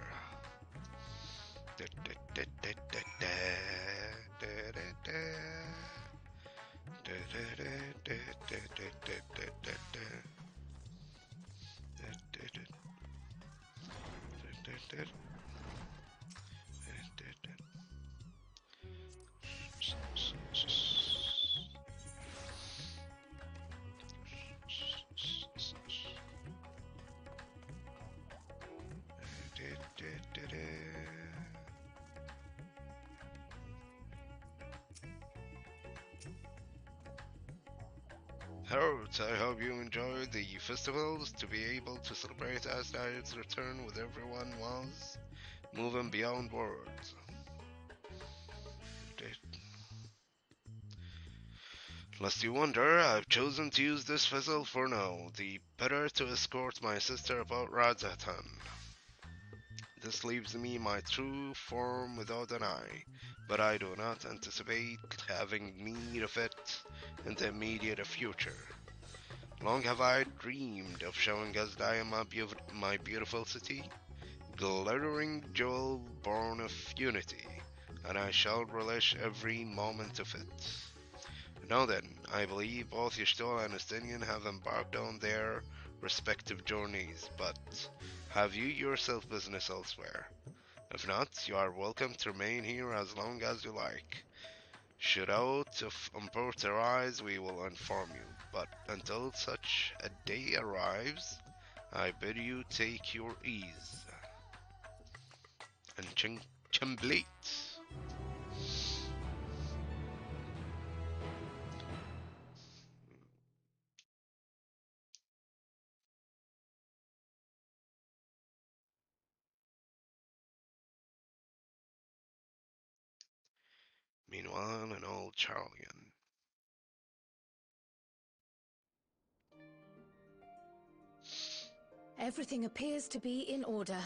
Herald, I hope you enjoyed the festivals. To be able to celebrate Asdire's return with everyone was moving beyond words. Lest you wonder, I've chosen to use this vessel for now, the better to escort my sister about Radzatan. This leaves me my true form without an eye, but I do not anticipate having need of it in the immediate future. Long have I dreamed of showing Asdaya my beautiful city, glittering jewel born of unity, and I shall relish every moment of it. Now then, I believe both Y'shtola and Estinian have embarked on their respective journeys, but have you yourself business elsewhere? If not, you are welcome to remain here as long as you like. Should aught of import arise, we will inform you, but until such a day arrives, I bid you take your ease. And chimblate. Meanwhile, an old Charlian. Everything appears to be in order.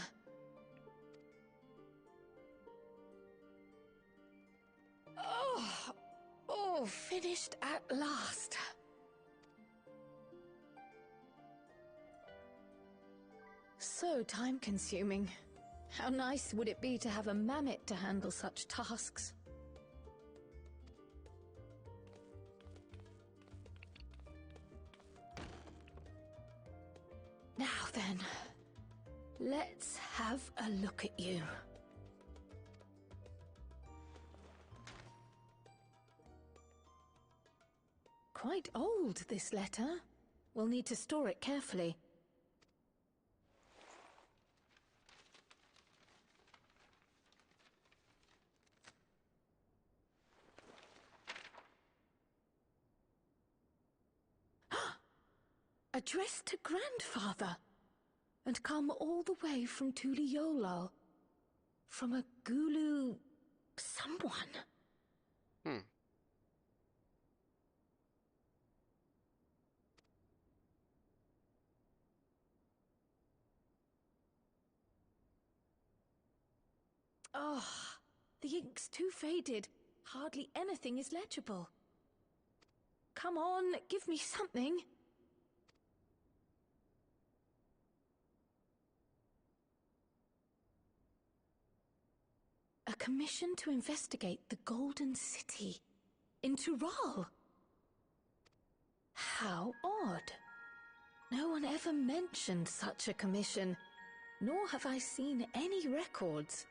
Oh, finished at last. So time-consuming. How nice would it be to have a mammoth to handle such tasks? Now then, let's have a look at you. Quite old, this letter. We'll need to store it carefully. Addressed to Grandfather, and come all the way from Tuliolal. From a Gulu... someone. Oh, the ink's too faded. Hardly anything is legible. Come on, give me something. A commission to investigate the Golden City in Tural. How odd. No one ever mentioned such a commission, nor have I seen any records.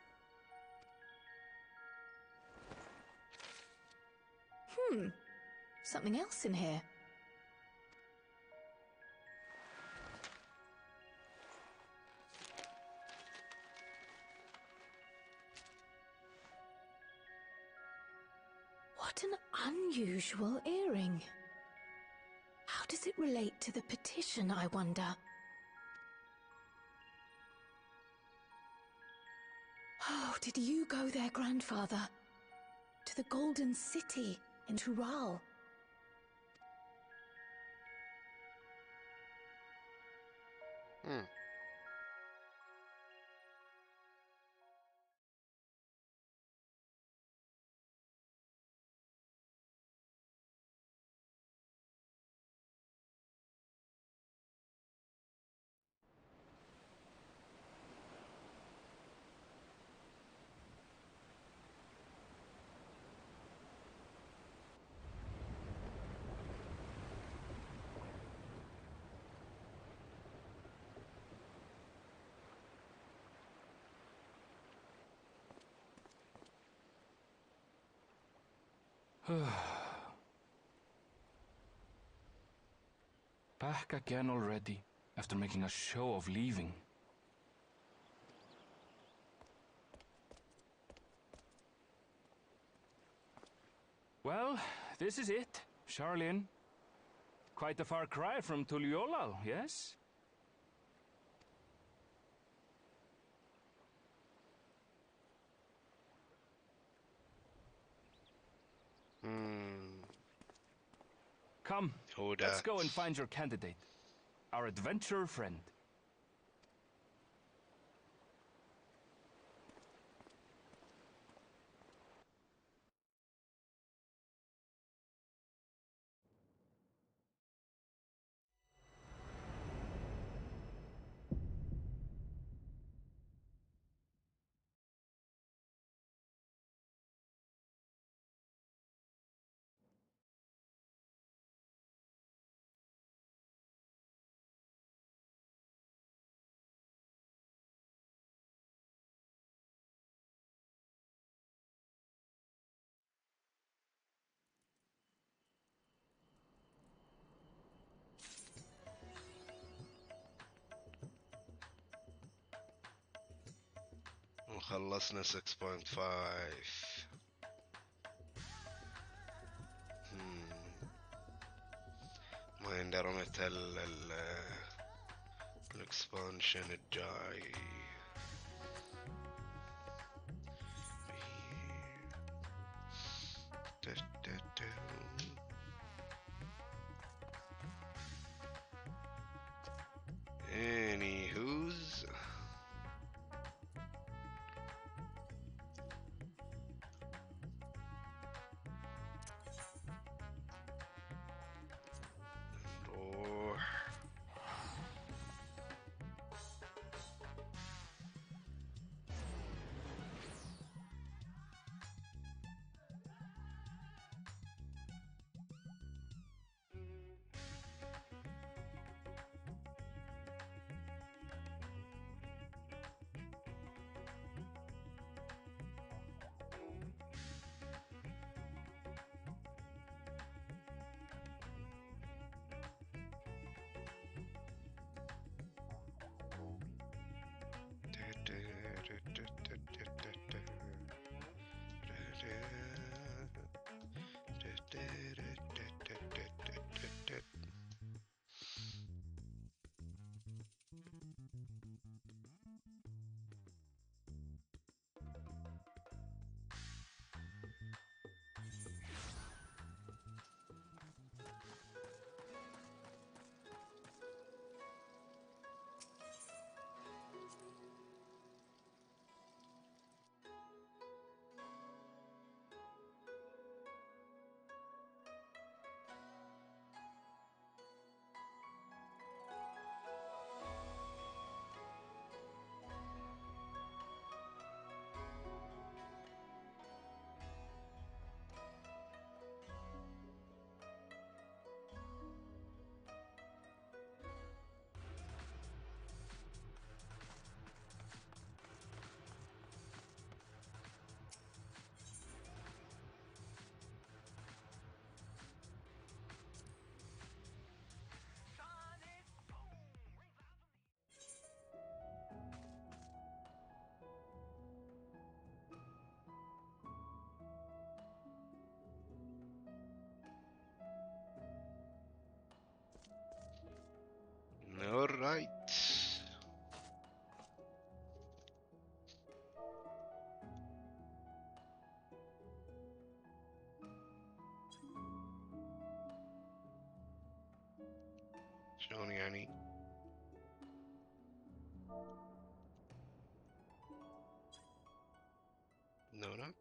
Something else in here. What an unusual earring. How does it relate to the petition, I wonder? Oh, did you go there, Grandfather? To the Golden City in Tural? Back again already, after making a show of leaving. Well, this is it, Charlene. Quite a far cry from Tuliolal, yes? Come, let's go and find your candidate. Our adventurer friend. وخلصنا 6.5. ما يندرى متى الاكسبانشن الجاي. Anywho's شلون يعني؟ نورا؟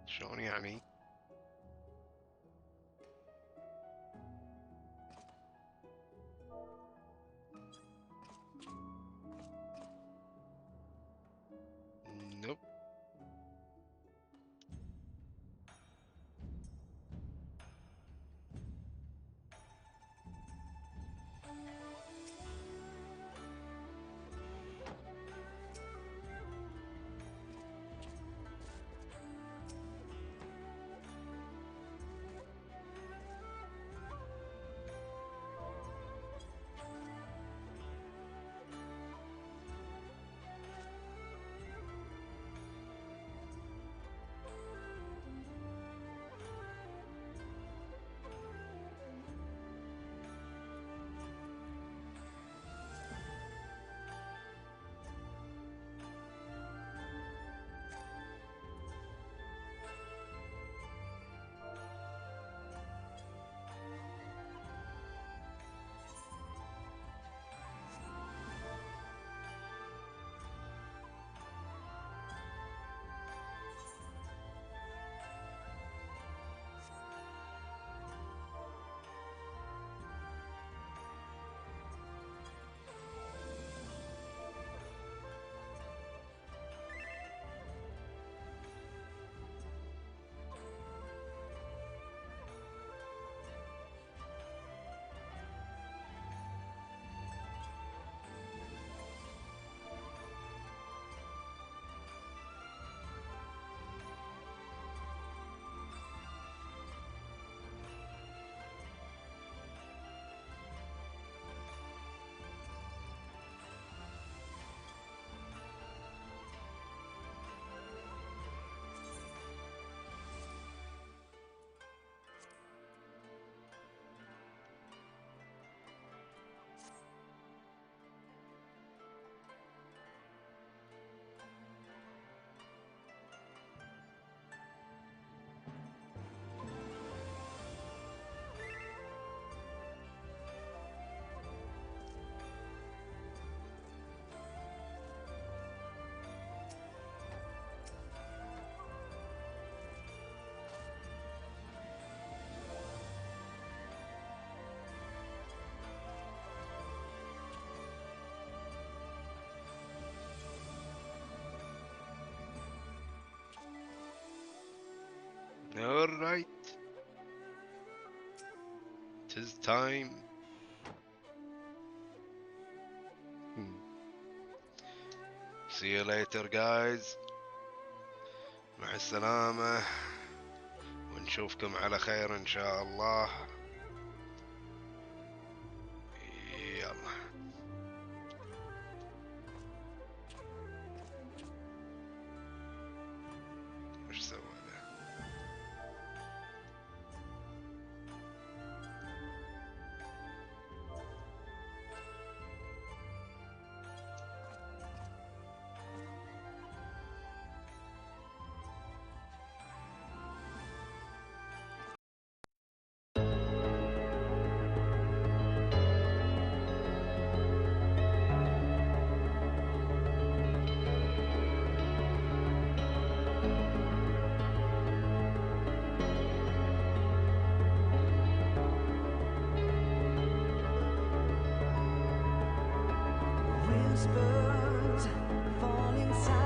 شلون يعني؟ نوب. Alright. 'Tis time. See you later, guys. مع السلامة. نشوفكم على خير إن شاء الله. يلا. وش سوى ذا؟ Whispers falling silent.